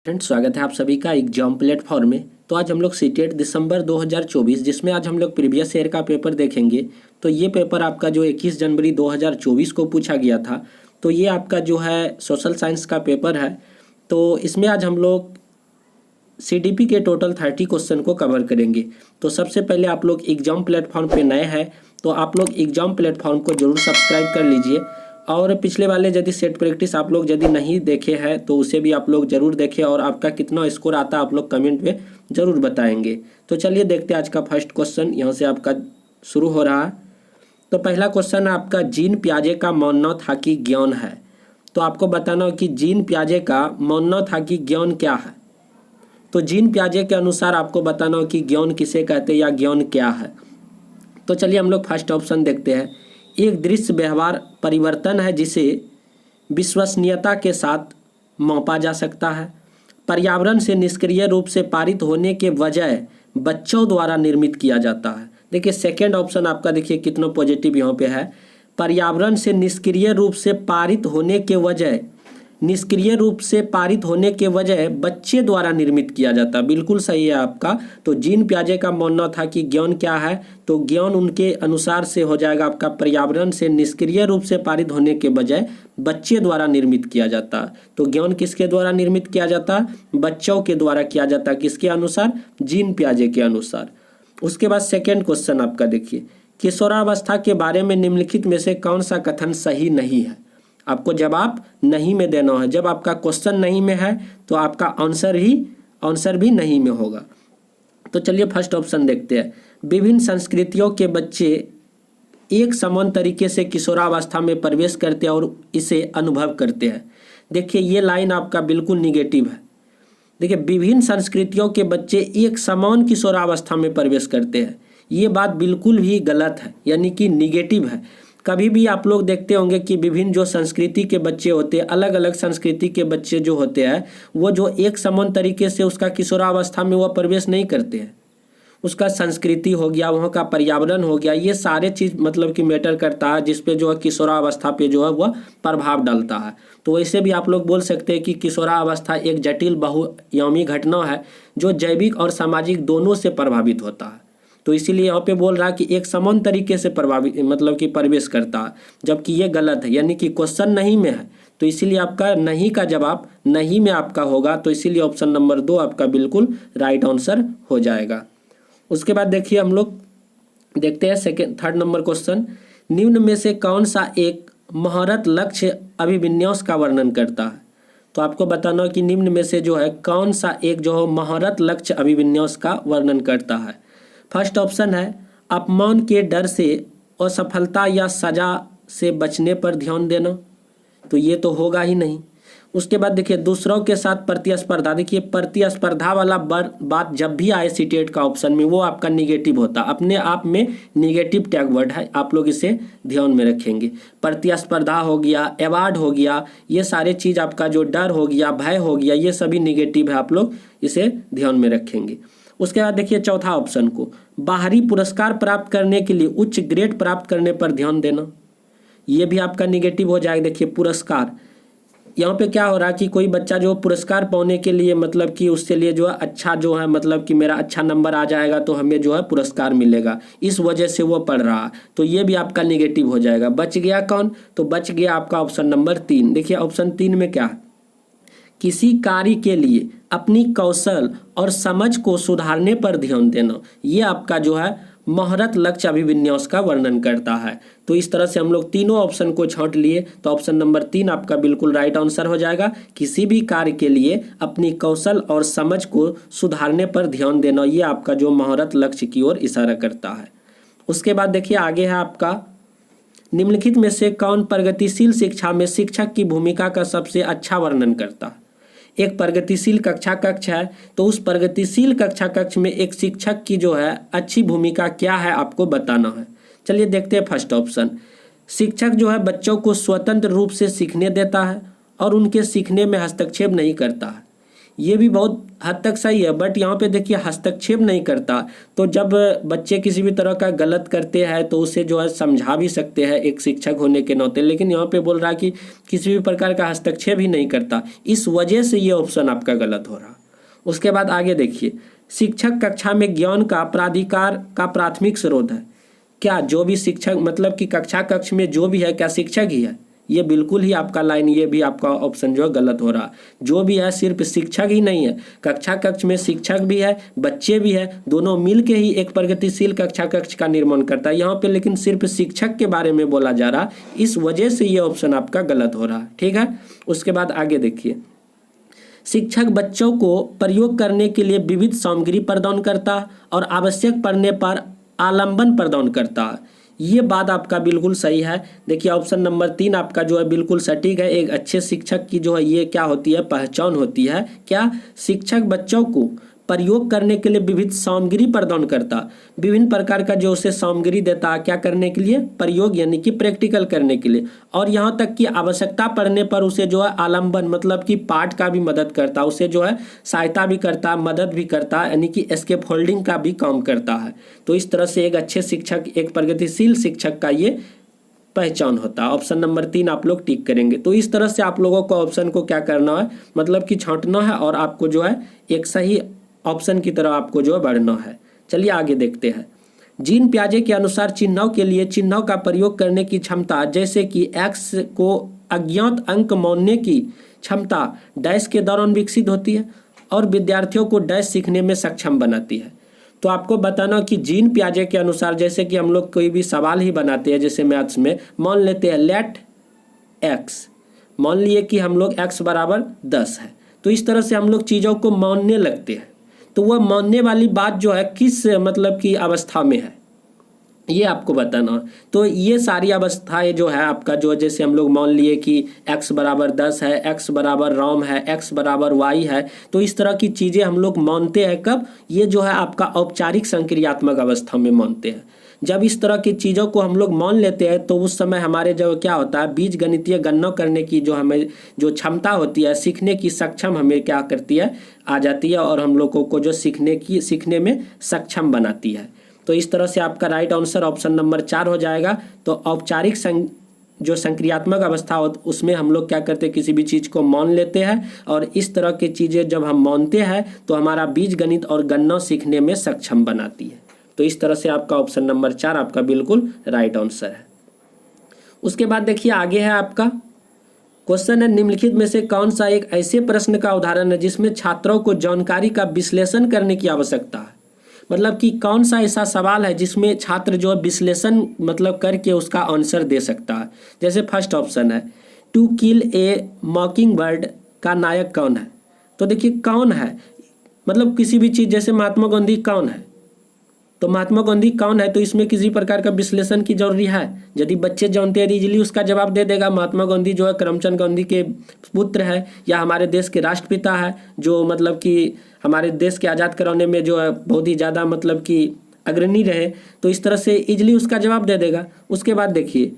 Friends, स्वागत है आप सभी का एग्जाम प्लेटफॉर्म में। तो आज हम लोग सीटेट दिसंबर 2024 जिसमें आज हम लोग प्रीवियस ईयर का पेपर देखेंगे। तो ये पेपर आपका जो 21 जनवरी 2024 को पूछा गया था, तो ये आपका जो है सोशल साइंस का पेपर है। तो इसमें आज हम लोग सीडीपी के टोटल 30 क्वेश्चन को कवर करेंगे। तो सबसे पहले आप लोग एग्जाम प्लेटफॉर्म पे नए हैं तो आप लोग एग्जाम प्लेटफॉर्म को जरूर सब्सक्राइब कर लीजिए, और पिछले वाले यदि सेट प्रैक्टिस आप लोग यदि नहीं देखे हैं तो उसे भी आप लोग जरूर देखें, और आपका कितना स्कोर आता है आप लोग कमेंट में ज़रूर बताएंगे। तो चलिए देखते हैं आज का फर्स्ट क्वेश्चन यहाँ से आपका शुरू हो रहा है। तो पहला क्वेश्चन है आपका, जीन पियाजे का मानना था कि ज्ञान है। तो आपको बताना हो कि जीन पियाजे का मानना था कि ज्ञान क्या है। तो जीन पियाजे के अनुसार आपको बताना हो कि ज्ञान किसे कहते हैं या ज्ञान क्या है। तो चलिए हम लोग फर्स्ट ऑप्शन देखते हैं। एक दृश्य व्यवहार परिवर्तन है जिसे विश्वसनीयता के साथ मापा जा सकता है। पर्यावरण से निष्क्रिय रूप से पारित होने के बजाय बच्चों द्वारा निर्मित किया जाता है। देखिए सेकेंड ऑप्शन आपका, देखिए कितना पॉजिटिव यहाँ पे है। पर्यावरण से निष्क्रिय रूप से पारित होने के बजाय बच्चे द्वारा निर्मित किया जाता, बिल्कुल सही है आपका। तो जीन पियाजे का मानना था कि ज्ञान क्या है, तो ज्ञान उनके अनुसार से हो जाएगा आपका पर्यावरण से निष्क्रिय रूप से पारित होने के बजाय बच्चे द्वारा निर्मित किया जाता। तो ज्ञान किसके द्वारा निर्मित किया जाता? बच्चों के द्वारा किया जाता। किसके अनुसार? जीन पियाजे के अनुसार। उसके बाद सेकेंड क्वेश्चन आपका देखिए, किशोरावस्था के बारे में निम्नलिखित में से कौन सा कथन सही नहीं है। आपको जवाब नहीं में देना है। जब आपका क्वेश्चन नहीं में है तो आपका आंसर भी नहीं में होगा। तो चलिए फर्स्ट ऑप्शन देखते हैं। विभिन्न संस्कृतियों के बच्चे एक समान तरीके से किशोरावस्था में प्रवेश करते हैं और इसे अनुभव करते हैं। देखिए ये लाइन आपका बिल्कुल निगेटिव है। देखिए विभिन्न संस्कृतियों के बच्चे एक समान किशोरावस्था में प्रवेश करते हैं, ये बात बिल्कुल भी गलत है, यानी कि निगेटिव है। कभी भी आप लोग देखते होंगे कि विभिन्न जो संस्कृति के बच्चे होते हैं, अलग अलग संस्कृति के बच्चे जो होते हैं, वो जो एक समान तरीके से उसका किशोरावस्था में वह प्रवेश नहीं करते हैं। उसका संस्कृति हो गया, वहाँ का पर्यावरण हो गया, ये सारे चीज़ मतलब कि मैटर करता है, जिस पे जो है किशोरावस्था पे जो है वह प्रभाव डालता है। तो वैसे भी आप लोग बोल सकते हैं कि किशोरावस्था एक जटिल बहुआयामी घटना है जो जैविक और सामाजिक दोनों से प्रभावित होता है। तो इसीलिए यहाँ पे बोल रहा है कि एक समान तरीके से प्रभावित मतलब कि प्रवेश करता है, जबकि ये गलत है, यानी कि क्वेश्चन नहीं में है। तो इसीलिए आपका नहीं का जवाब नहीं में आपका होगा। तो इसीलिए ऑप्शन नंबर 2 आपका बिल्कुल राइट आंसर हो जाएगा। उसके बाद देखिए हम लोग देखते हैं थर्ड नंबर क्वेश्चन, निम्न में से कौन सा एक महारत लक्ष्य अभिविन्यास का वर्णन करता है। तो आपको बताना कि निम्न में से जो है कौन सा एक जो है महारत लक्ष्य अभिविन्यास का वर्णन करता है। फर्स्ट ऑप्शन है अपमान के डर से असफलता या सजा से बचने पर ध्यान देना, तो ये तो होगा ही नहीं। उसके बाद देखिए दूसरों के साथ प्रतिस्पर्धा। देखिए प्रतिस्पर्धा वाला बात जब भी आए सीटेट का ऑप्शन में वो आपका निगेटिव होता, अपने आप में निगेटिव टैग वर्ड है, आप लोग इसे ध्यान में रखेंगे। प्रतिस्पर्धा हो गया, अवार्ड हो गया, ये सारे चीज़ आपका जो डर हो गया, भय हो गया, ये सभी निगेटिव है, आप लोग इसे ध्यान में रखेंगे। उसके बाद देखिए चौथा ऑप्शन को, बाहरी पुरस्कार प्राप्त करने के लिए उच्च ग्रेड प्राप्त करने पर ध्यान देना, ये भी आपका निगेटिव हो जाएगा। देखिए पुरस्कार, यहाँ पे क्या हो रहा है कि कोई बच्चा जो पुरस्कार पाने के लिए मतलब कि उसके लिए जो है अच्छा जो है मतलब कि मेरा अच्छा नंबर आ जाएगा तो हमें जो है पुरस्कार मिलेगा, इस वजह से वो पढ़ रहा है, तो ये भी आपका निगेटिव हो जाएगा। बच गया कौन? तो बच गया आपका ऑप्शन नंबर 3। देखिए ऑप्शन 3 में क्या है, किसी कार्य के लिए अपनी कौशल और समझ को सुधारने पर ध्यान देना, ये आपका जो है महारत लक्ष्य अभिविन्यास का वर्णन करता है। तो इस तरह से हम लोग तीनों ऑप्शन को छांट लिए, तो ऑप्शन नंबर 3 आपका बिल्कुल राइट आंसर हो जाएगा। किसी भी कार्य के लिए अपनी कौशल और समझ को सुधारने पर ध्यान देना, ये आपका जो महारत लक्ष्य की ओर इशारा करता है। उसके बाद देखिए आगे है आपका, निम्नलिखित में से कौन प्रगतिशील शिक्षा में शिक्षक की भूमिका का सबसे अच्छा वर्णन करता है। एक प्रगतिशील कक्षा कक्ष है, तो उस प्रगतिशील कक्षा कक्ष में एक शिक्षक की जो है अच्छी भूमिका क्या है आपको बताना है। चलिए देखते हैं फर्स्ट ऑप्शन, शिक्षक जो है बच्चों को स्वतंत्र रूप से सीखने देता है और उनके सीखने में हस्तक्षेप नहीं करता है। ये भी बहुत हद तक सही है, बट यहाँ पे देखिए हस्तक्षेप नहीं करता। तो जब बच्चे किसी भी तरह का गलत करते हैं तो उसे जो है समझा भी सकते हैं एक शिक्षक होने के नाते, लेकिन यहाँ पे बोल रहा है कि किसी भी प्रकार का हस्तक्षेप ही नहीं करता, इस वजह से ये ऑप्शन आपका गलत हो रहा। उसके बाद आगे देखिए, शिक्षक कक्षा में ज्ञान का प्राधिकार का प्राथमिक स्रोत है। क्या जो भी शिक्षक मतलब कि कक्ष में जो भी है क्या शिक्षक ही है? ये बिल्कुल ही आपका लाइन, ये भी आपका ऑप्शन जो है गलत हो रहा। जो भी है सिर्फ शिक्षक ही नहीं है, कक्ष में शिक्षक भी है, बच्चे भी है, दोनों मिल के ही एक प्रगतिशील कक्ष का निर्माण करता है। यहाँ पे लेकिन सिर्फ शिक्षक के बारे में बोला जा रहा, इस वजह से ये ऑप्शन आपका गलत हो रहा। ठीक है, उसके बाद आगे देखिए, शिक्षक बच्चों को प्रयोग करने के लिए विविध सामग्री प्रदान करता और आवश्यक पड़ने पर आलंबन प्रदान करता है। ये बात आपका बिल्कुल सही है। देखिए ऑप्शन नंबर 3 आपका जो है बिल्कुल सटीक है। एक अच्छे शिक्षक की जो है ये क्या होती है, पहचान होती है। क्या? शिक्षक बच्चों को प्रयोग करने के लिए विविध सामग्री प्रदान करता, विभिन्न प्रकार का जो उसे सामग्री देता, क्या करने के लिए? प्रयोग, यानी कि प्रैक्टिकल करने के लिए। और यहाँ तक कि आवश्यकता पड़ने पर उसे जो है आलंबन मतलब कि पाठ का भी मदद करता, उसे जो है सहायता भी करता, मदद भी करता, यानी कि एस्केप होल्डिंग का भी काम करता है। तो इस तरह से एक अच्छे शिक्षक, एक प्रगतिशील शिक्षक का ये पहचान होता है। ऑप्शन नंबर 3 आप लोग टिक करेंगे। तो इस तरह से आप लोगों को ऑप्शन को क्या करना है, मतलब कि छांटना है और आपको जो है एक सही ऑप्शन की तरह आपको जो है बढ़ना है। चलिए आगे देखते हैं। जीन पियाजे के अनुसार चिन्हों के लिए चिन्हों का प्रयोग करने की क्षमता, जैसे कि एक्स को अज्ञात अंक मानने की क्षमता डैश के दौरान विकसित होती है और विद्यार्थियों को डैश सीखने में सक्षम बनाती है। तो आपको बताना कि जीन पियाजे के अनुसार, जैसे कि हम लोग कोई भी सवाल ही बनाते हैं, जैसे मैथ्स में मान लेते हैं लेट एक्स, मान लिए कि हम लोग x बराबर 10 है, तो इस तरह से हम लोग चीज़ों को मानने लगते हैं। तो वह मानने वाली बात जो है किस मतलब की अवस्था में है, ये आपको बताना। तो ये सारी अवस्थाएं जो है आपका जो, जैसे हम लोग मान लिए कि x बराबर 10 है, x बराबर राम है, x बराबर y है, तो इस तरह की चीज़ें हम लोग मानते हैं कब? ये जो है आपका औपचारिक संक्रियात्मक अवस्था में मानते हैं। जब इस तरह की चीज़ों को हम लोग मान लेते हैं तो उस समय हमारे जो क्या होता है, बीज गणितीय गणना करने की जो हमें जो क्षमता होती है, सीखने की सक्षम हमें क्या करती है, आ जाती है और हम लोगों को जो सीखने में सक्षम बनाती है। तो इस तरह से आपका राइट आंसर ऑप्शन नंबर 4 हो जाएगा। तो औपचारिक जो संक्रियात्मक अवस्था हो उसमें हम लोग क्या करते हैं, किसी भी चीज़ को मान लेते हैं और इस तरह की चीज़ें जब हम मानते हैं तो हमारा बीज गणित और गणना सीखने में सक्षम बनाती है। तो इस तरह से आपका ऑप्शन नंबर 4 आपका बिल्कुल राइट आंसर है। उसके बाद देखिए आगे है आपका क्वेश्चन है, निम्नलिखित में से कौन सा एक ऐसे प्रश्न का उदाहरण है जिसमें छात्रों को जानकारी का विश्लेषण करने की आवश्यकता है। मतलब कि कौन सा ऐसा सवाल है जिसमें छात्र जो है विश्लेषण मतलब करके उसका आंसर दे सकता है। जैसे फर्स्ट ऑप्शन है, To Kill a Mockingbird का नायक कौन है। तो देखिए कौन है, मतलब किसी भी चीज़, जैसे महात्मा गांधी कौन है, तो महात्मा गांधी कौन है, तो इसमें किसी प्रकार का विश्लेषण की जरूरी है। यदि बच्चे जानते हैं इजीली उसका जवाब दे देगा। महात्मा गांधी जो है करमचंद गांधी के पुत्र है या हमारे देश के राष्ट्रपिता है, जो मतलब कि हमारे देश के आज़ाद कराने में जो है बहुत ही ज़्यादा मतलब कि अग्रणी रहे। तो इस तरह से इजीली उसका जवाब दे देगा। उसके बाद देखिए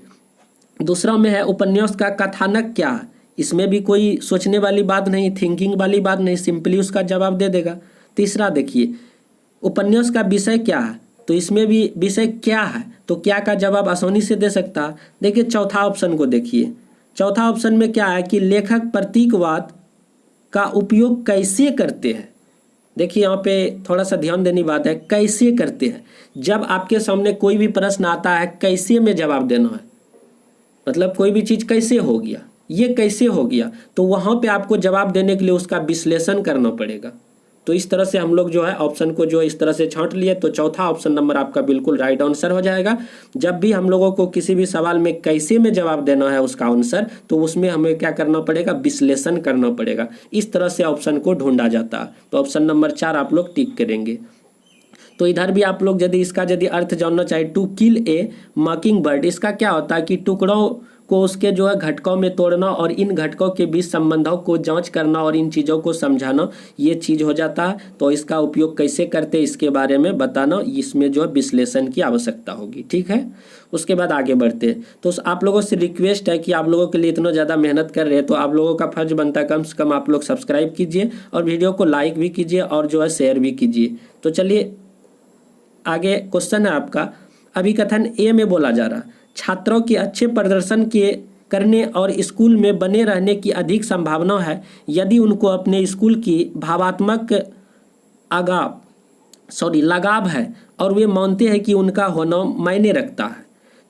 दूसरा में है, उपन्यास का कथानक क्या है। इसमें भी कोई सोचने वाली बात नहीं, थिंकिंग वाली बात नहीं, सिंपली उसका जवाब दे देगा। तीसरा देखिए, उपन्यास का विषय क्या है, तो इसमें भी विषय क्या है, तो क्या का जवाब आसानी से दे सकता है। देखिए चौथा ऑप्शन को देखिए, चौथा ऑप्शन में क्या है कि लेखक प्रतीकवाद का उपयोग कैसे करते हैं। देखिए यहाँ पे थोड़ा सा ध्यान देने बात है, कैसे करते हैं। जब आपके सामने कोई भी प्रश्न आता है, कैसे में जवाब देना है, मतलब कोई भी चीज़ कैसे हो गया, ये कैसे हो गया, तो वहाँ पे आपको जवाब देने के लिए उसका विश्लेषण करना पड़ेगा। तो इस तरह से हम लोग जो है ऑप्शन को जो इस तरह से छांट लिए, तो चौथा ऑप्शन नंबर आपका बिल्कुल राइट आंसर हो जाएगा। जब भी हम लोगों को किसी भी सवाल में कैसे में जवाब देना है उसका आंसर, तो उसमें हमें क्या करना पड़ेगा, विश्लेषण करना पड़ेगा। इस तरह से ऑप्शन को ढूंढा जाता है। तो ऑप्शन नंबर 4 आप लोग टिक करेंगे। तो इधर भी आप लोग यदि इसका अर्थ जानना चाहे, टू किल ए मॉकिंग बर्ड, इसका क्या होता है कि टुकड़ों को उसके जो है घटकों में तोड़ना और इन घटकों के बीच संबंधों को जांच करना और इन चीज़ों को समझाना, ये चीज़ हो जाता है। तो इसका उपयोग कैसे करते हैं इसके बारे में बताना, इसमें जो है विश्लेषण की आवश्यकता होगी। ठीक है, उसके बाद आगे बढ़ते हैं। तो आप लोगों से रिक्वेस्ट है कि आप लोगों के लिए इतना ज़्यादा मेहनत कर रहे हैं तो आप लोगों का फर्ज बनता है कम से कम आप लोग सब्सक्राइब कीजिए और वीडियो को लाइक भी कीजिए और जो है शेयर भी कीजिए। तो चलिए आगे क्वेश्चन है आपका, अभिकथन ए में बोला जा रहा, छात्रों के अच्छे प्रदर्शन के करने और स्कूल में बने रहने की अधिक संभावना है यदि उनको अपने स्कूल की भावात्मक लगाव है और वे मानते हैं कि उनका होना मायने रखता है।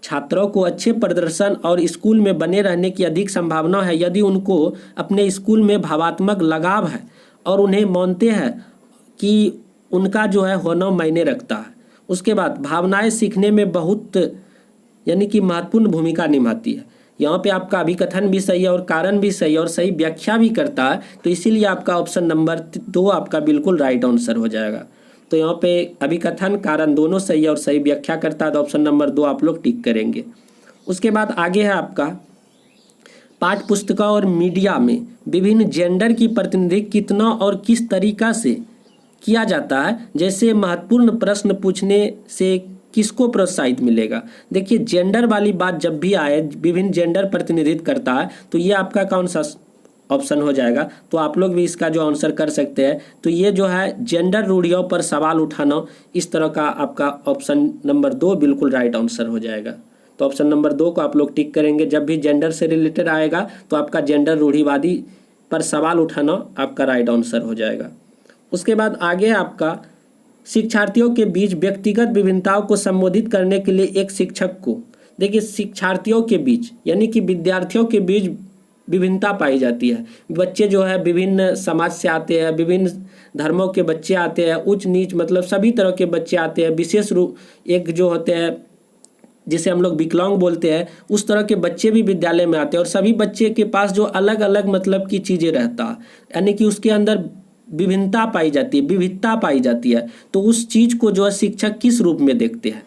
छात्रों को अच्छे प्रदर्शन और स्कूल में बने रहने की अधिक संभावना है यदि उनको अपने स्कूल में भावात्मक लगाव है और उन्हें मानते हैं कि उनका जो है होना मायने रखता है। उसके बाद भावनाएं सीखने में बहुत यानी कि महत्वपूर्ण भूमिका निभाती है। यहाँ पे आपका अभिकथन भी सही है और कारण भी सही है और सही व्याख्या भी करता है, तो इसीलिए आपका ऑप्शन नंबर 2 आपका बिल्कुल राइट आंसर हो जाएगा। तो यहाँ पे अभिकथन कारण दोनों सही है और सही व्याख्या करता है, तो ऑप्शन नंबर 2 आप लोग टिक करेंगे। उसके बाद आगे है आपका, पाठ्य पुस्तकों और मीडिया में विभिन्न जेंडर की प्रतिनिधित्व कितना और किस तरीका से किया जाता है, जैसे महत्वपूर्ण प्रश्न पूछने से किसको प्रोत्साहित मिलेगा। देखिए जेंडर वाली बात जब भी आए, विभिन्न जेंडर प्रतिनिधित्व करता है, तो ये आपका कौन सा ऑप्शन हो जाएगा। तो आप लोग भी इसका जो आंसर कर सकते हैं, तो ये जो है जेंडर रूढ़ियों पर सवाल उठाना, इस तरह का आपका ऑप्शन नंबर 2 बिल्कुल राइट आंसर हो जाएगा। तो ऑप्शन नंबर 2 को आप लोग टिक करेंगे। जब भी जेंडर से रिलेटेड आएगा तो आपका जेंडर रूढ़िवादी पर सवाल उठाना आपका राइट आंसर हो जाएगा। उसके बाद आगे आपका, शिक्षार्थियों के बीच व्यक्तिगत विभिन्नताओं को संबोधित करने के लिए एक शिक्षक को, देखिए शिक्षार्थियों के बीच यानी कि विद्यार्थियों के बीच विभिन्नता पाई जाती है। बच्चे जो है विभिन्न समाज से आते हैं, विभिन्न धर्मों के बच्चे आते हैं, उच्च नीच मतलब सभी तरह के बच्चे आते हैं। विशेष रूप एक जो होते हैं जिसे हम लोग विकलांग बोलते हैं, उस तरह के बच्चे भी विद्यालय में आते हैं और सभी बच्चे के पास जो अलग अलग मतलब की चीज़ें रहता है, यानी कि उसके अंदर विभिन्नता पाई जाती है, विविधता पाई जाती है। तो उस चीज़ को जो है शिक्षक किस रूप में देखते हैं,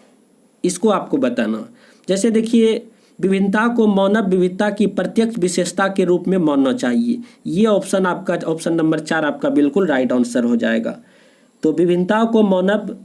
इसको आपको बताना। जैसे देखिए, विभिन्नता को मानव विविधता की प्रत्यक्ष विशेषता के रूप में मानना चाहिए। ये ऑप्शन आपका ऑप्शन नंबर 4 आपका बिल्कुल राइट आंसर हो जाएगा। तो विभिन्नताओं को मानव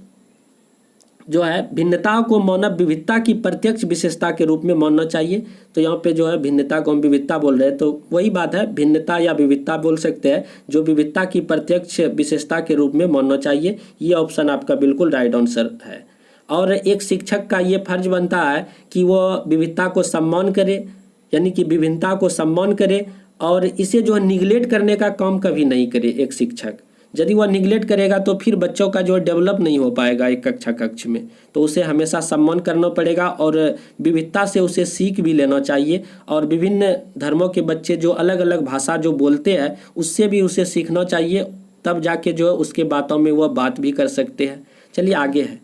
जो है भिन्नताओं को मानव विविधता की प्रत्यक्ष विशेषता के रूप में मानना चाहिए। तो यहाँ पे जो है भिन्नता को हम विविधता बोल रहे हैं, तो वही बात है, भिन्नता या विविधता बोल सकते हैं, जो विविधता की प्रत्यक्ष विशेषता के रूप में मानना चाहिए। ये ऑप्शन आपका बिल्कुल राइट आंसर है। और एक शिक्षक का ये फर्ज बनता है कि वो विविधता को सम्मान करे, यानी कि विभिन्नता को सम्मान करे और इसे जो है निगलेक्ट करने का काम कभी नहीं करे। एक शिक्षक यदि वह निगलेक्ट करेगा तो फिर बच्चों का जो डेवलप नहीं हो पाएगा एक कक्ष में। तो उसे हमेशा सम्मान करना पड़ेगा और विविधता से उसे सीख भी लेना चाहिए। और विभिन्न धर्मों के बच्चे जो अलग अलग भाषा जो बोलते हैं उससे भी उसे सीखना चाहिए, तब जाके जो है उसके बातों में वह बात भी कर सकते हैं। चलिए आगे है,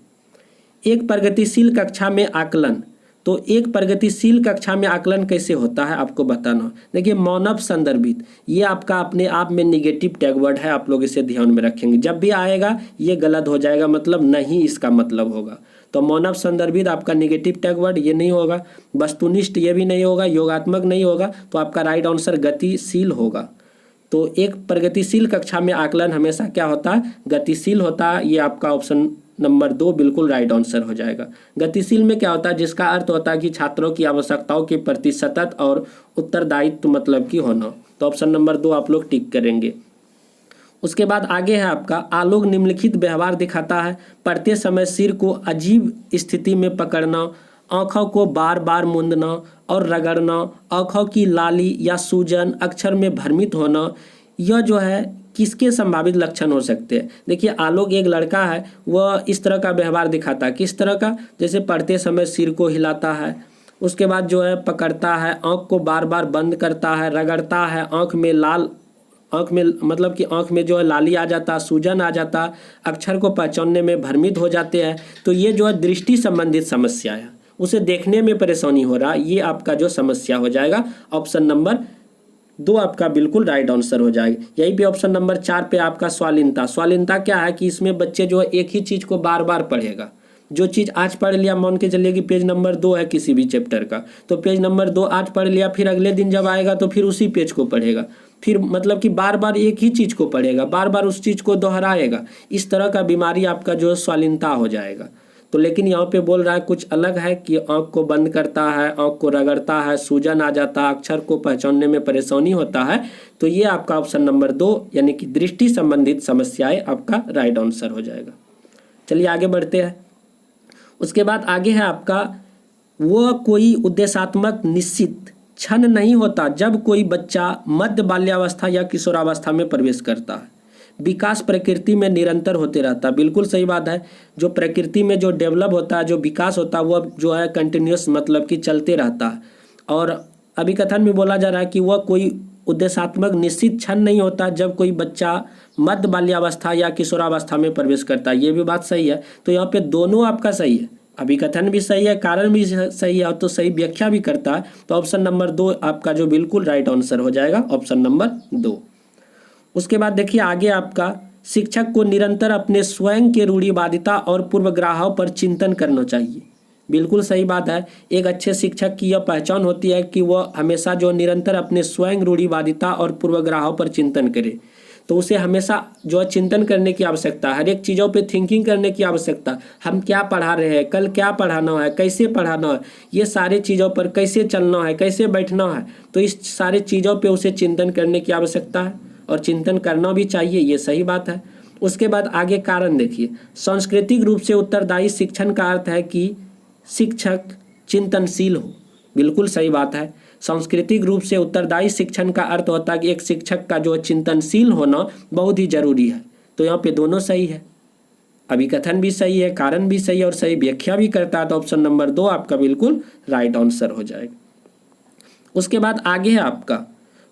एक प्रगतिशील कक्षा में आकलन। तो एक प्रगतिशील कक्षा में आकलन कैसे होता है आपको बताना। देखिए मानव संदर्भित, ये आपका अपने आप में निगेटिव टैग वर्ड है, आप लोग इसे ध्यान में रखेंगे। जब भी आएगा ये गलत हो जाएगा, मतलब नहीं इसका मतलब होगा। तो मानव संदर्भित आपका निगेटिव टैग वर्ड ये नहीं होगा, वस्तुनिष्ठ ये भी नहीं होगा, योगात्मक नहीं होगा। तो आपका राइट आंसर गतिशील होगा। तो एक प्रगतिशील कक्षा में आकलन हमेशा क्या होता है, गतिशील होता है। ये आपका ऑप्शन नंबर 2 बिल्कुल राइट आंसर हो जाएगा। गतिशील में क्या होता है, जिसका अर्थ होता है कि छात्रों की आवश्यकताओं के प्रति सतत और उत्तरदायित्व मतलब की होना। तो ऑप्शन नंबर 2 आप लोग टिक करेंगे। उसके बाद आगे है आपका, आलोक निम्नलिखित व्यवहार दिखाता है। पढ़ते समय सिर को अजीब स्थिति में पकड़ना, आँखों को बार बार मूंदना और रगड़ना, आँखों की लाली या सूजन, अक्षर में भ्रमित होना, यह जो है किसके संभावित लक्षण हो सकते हैं। देखिए आलोक एक लड़का है, वह इस तरह का व्यवहार दिखाता है। किस तरह का, जैसे पढ़ते समय सिर को हिलाता है, उसके बाद जो है पकड़ता है, आँख को बार बार बंद करता है, रगड़ता है, आँख में मतलब कि आँख में जो है लाली आ जाता, सूजन आ जाता, अक्षर को पहचानने में भ्रमित हो जाते हैं। तो ये जो है दृष्टि संबंधित समस्या है, उसे देखने में परेशानी हो रहा है, ये आपका जो समस्या हो जाएगा। ऑप्शन नंबर 2 आपका बिल्कुल राइट आंसर हो जाएगा। यही पे ऑप्शन नंबर 4 पे आपका स्वालीनता। स्वालीनता क्या है कि इसमें बच्चे जो है एक ही चीज़ को बार बार पढ़ेगा, जो चीज़ आज पढ़ लिया, मान के चलिए कि पेज नंबर 2 है किसी भी चैप्टर का, तो पेज नंबर 2 आज पढ़ लिया, फिर अगले दिन जब आएगा तो फिर उसी पेज को पढ़ेगा, फिर मतलब कि बार बार एक ही चीज़ को पढ़ेगा, बार बार उस चीज़ को दोहराएगा। इस तरह का बीमारी आपका जो है स्वालीनता हो जाएगा। तो लेकिन यहाँ पे बोल रहा है कुछ अलग है कि आँख को बंद करता है, आँख को रगड़ता है, सूजन आ जाता है, अक्षर को पहचानने में परेशानी होता है। तो ये आपका ऑप्शन नंबर 2 यानी कि दृष्टि संबंधित समस्याएं आपका राइट आंसर हो जाएगा। चलिए आगे बढ़ते हैं। उसके बाद आगे है आपका, वह कोई उद्देश्यात्मक निश्चित क्षण नहीं होता जब कोई बच्चा मध्य बाल्यावस्था या किशोरावस्था में प्रवेश करता है। विकास प्रकृति में निरंतर होते रहता है। बिल्कुल सही बात है। जो प्रकृति में जो डेवलप होता है, जो विकास होता है, वह जो है कंटिन्यूस मतलब कि चलते रहता है। और अभिकथन में बोला जा रहा है कि वह कोई उद्देश्यात्मक निश्चित क्षण नहीं होता जब कोई बच्चा मध्य बाल्यावस्था या किशोरावस्था में प्रवेश करता है। ये भी बात सही है। तो यहाँ पे दोनों आपका सही है, अभिकथन भी सही है, कारण भी सही है, और तो सही व्याख्या भी करता है। तो ऑप्शन नंबर 2 आपका जो बिल्कुल राइट आंसर हो जाएगा, ऑप्शन नंबर 2। उसके बाद देखिए आगे आपका, शिक्षक को निरंतर अपने स्वयं के रूढ़िवादिता और पूर्वग्रहों पर चिंतन करना चाहिए। बिल्कुल सही बात है। एक अच्छे शिक्षक की यह पहचान होती है कि वह हमेशा जो निरंतर अपने स्वयं रूढ़िवादिता और पूर्वग्रहों पर चिंतन करे। तो उसे हमेशा जो है चिंतन करने की आवश्यकता है, हर एक चीज़ों पे थिंकिंग करने की आवश्यकता। हम क्या पढ़ा रहे हैं, कल क्या पढ़ाना है, कैसे पढ़ाना है, ये सारी चीज़ों पर कैसे चलना है, कैसे बैठना है, तो इस सारी चीज़ों पे उसे चिंतन करने की आवश्यकता है और चिंतन करना भी चाहिए, ये सही बात है। उसके बाद आगे कारण देखिए, सांस्कृतिक रूप से उत्तरदायी शिक्षण का अर्थ है कि शिक्षक चिंतनशील हो। बिल्कुल सही बात है। सांस्कृतिक रूप से उत्तरदायी शिक्षण का अर्थ होता है कि एक शिक्षक का जो चिंतनशील होना बहुत ही जरूरी है। तो यहाँ पे दोनों सही है, अभिकथन भी सही है, कारण भी सही है और सही व्याख्या भी करता है। तो ऑप्शन नंबर 2 आपका बिल्कुल राइट आंसर हो जाएगा। उसके बाद आगे है आपका,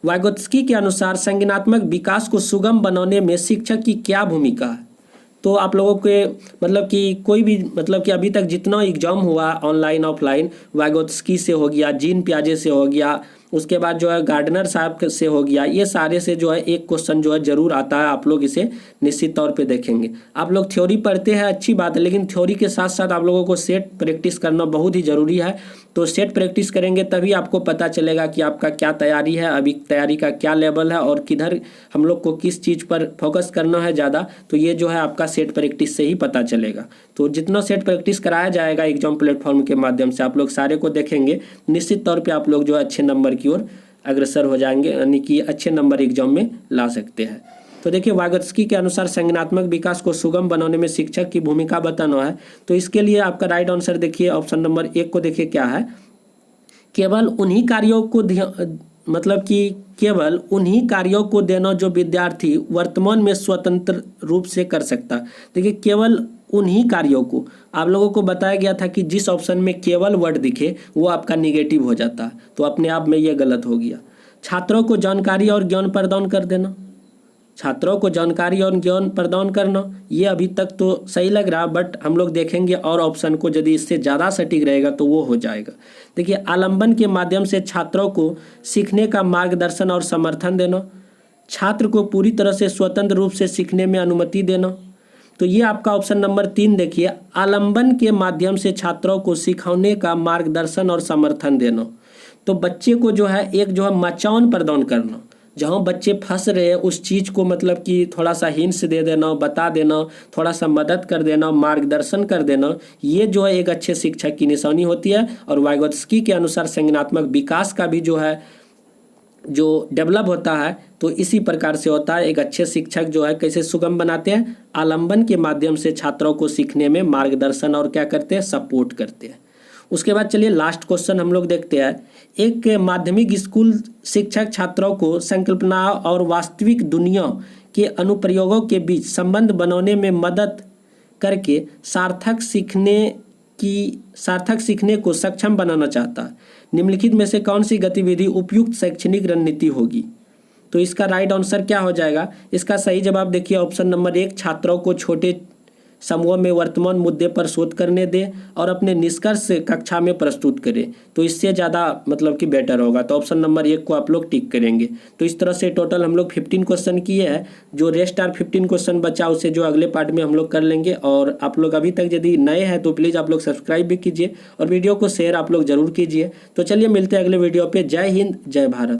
वाइगोत्स्की के अनुसार संज्ञानात्मक विकास को सुगम बनाने में शिक्षक की क्या भूमिका है। तो आप लोगों के मतलब कि कोई भी मतलब कि अभी तक जितना एग्जाम हुआ ऑनलाइन ऑफलाइन, वाइगोत्स्की से हो गया, जीन पियाजे से हो गया, उसके बाद जो है गार्डनर साहब से हो गया, ये सारे से जो है एक क्वेश्चन जो है जरूर आता है। आप लोग इसे निश्चित तौर पे देखेंगे। आप लोग थ्योरी पढ़ते हैं, अच्छी बात है, लेकिन थ्योरी के साथ साथ आप लोगों को सेट प्रैक्टिस करना बहुत ही ज़रूरी है। तो सेट प्रैक्टिस करेंगे तभी आपको पता चलेगा कि आपका क्या तैयारी है, अभी तैयारी का क्या लेवल है और किधर हम लोग को किस चीज़ पर फोकस करना है ज़्यादा। तो ये जो है आपका सेट प्रैक्टिस से ही पता चलेगा। तो जितना सेट प्रैक्टिस कराया जाएगा एग्जाम प्लेटफॉर्म के माध्यम से, आप लोग सारे को देखेंगे, निश्चित तौर पे आप लोग जो है अच्छे नंबर की ओर अग्रसर हो जाएंगे, यानी कि अच्छे नंबर एग्जाम में ला सकते हैं। तो देखिए, वाइगोत्स्की के अनुसार संज्ञानात्मक विकास को सुगम बनाने में शिक्षक की भूमिका बताना है। तो इसके लिए आपका राइट आंसर देखिए, ऑप्शन नंबर 1 को देखिए क्या है, केवल उन्हीं कार्यों को मतलब कि केवल उन्हीं कार्यों को देना जो विद्यार्थी वर्तमान में स्वतंत्र रूप से कर सकता है। देखिए, केवल उन्हीं कार्यों को आप लोगों को बताया गया था कि जिस ऑप्शन में केवल वर्ड दिखे वो आपका निगेटिव हो जाता है, तो अपने आप में ये गलत हो गया। छात्रों को जानकारी और ज्ञान प्रदान कर देना, छात्रों को जानकारी और ज्ञान प्रदान करना, ये अभी तक तो सही लग रहा, बट हम लोग देखेंगे और ऑप्शन को यदि इससे ज़्यादा सटीक रहेगा तो वो हो जाएगा। देखिए, आलंबन के माध्यम से छात्रों को सीखने का मार्गदर्शन और समर्थन देना, छात्र को पूरी तरह से स्वतंत्र रूप से सीखने में अनुमति देना। तो ये आपका ऑप्शन नंबर 3 देखिए, आलंबन के माध्यम से छात्रों को सिखाने का मार्गदर्शन और समर्थन देना। तो बच्चे को जो है एक जो है मचान प्रदान करना, जहाँ बच्चे फंस रहे हैं उस चीज़ को मतलब कि थोड़ा सा हिंट्स दे देना, बता देना, थोड़ा सा मदद कर देना, मार्गदर्शन कर देना, ये जो है एक अच्छे शिक्षक की निशानी होती है। और वाइगोत्स्की के अनुसार संज्ञानात्मक विकास का भी जो है जो डेवलप होता है तो इसी प्रकार से होता है। एक अच्छे शिक्षक जो है कैसे सुगम बनाते हैं, आलंबन के माध्यम से छात्रों को सीखने में मार्गदर्शन और क्या करते हैं, सपोर्ट करते हैं। उसके बाद चलिए लास्ट क्वेश्चन हम लोग देखते हैं। एक माध्यमिक स्कूल शिक्षक छात्रों को संकल्पना और वास्तविक दुनिया के अनुप्रयोगों के बीच संबंध बनाने में मदद करके सार्थक सीखने को सक्षम बनाना चाहता है। निम्नलिखित में से कौन सी गतिविधि उपयुक्त शैक्षणिक रणनीति होगी। तो इसका राइट आंसर क्या हो जाएगा, इसका सही जवाब देखिए ऑप्शन नंबर 1, छात्रों को छोटे समूह में वर्तमान मुद्दे पर शोध करने दें और अपने निष्कर्ष कक्षा में प्रस्तुत करें। तो इससे ज़्यादा मतलब कि बेटर होगा। तो ऑप्शन नंबर 1 को आप लोग टिक करेंगे। तो इस तरह से टोटल हम लोग 15 क्वेश्चन किए हैं। जो रेस्ट आर 15 क्वेश्चन बचा उसे जो अगले पार्ट में हम लोग कर लेंगे। और आप लोग अभी तक यदि नए हैं तो प्लीज़ आप लोग सब्सक्राइब भी कीजिए और वीडियो को शेयर आप लोग जरूर कीजिए। तो चलिए मिलते हैं अगले वीडियो पे। जय हिंद, जय भारत।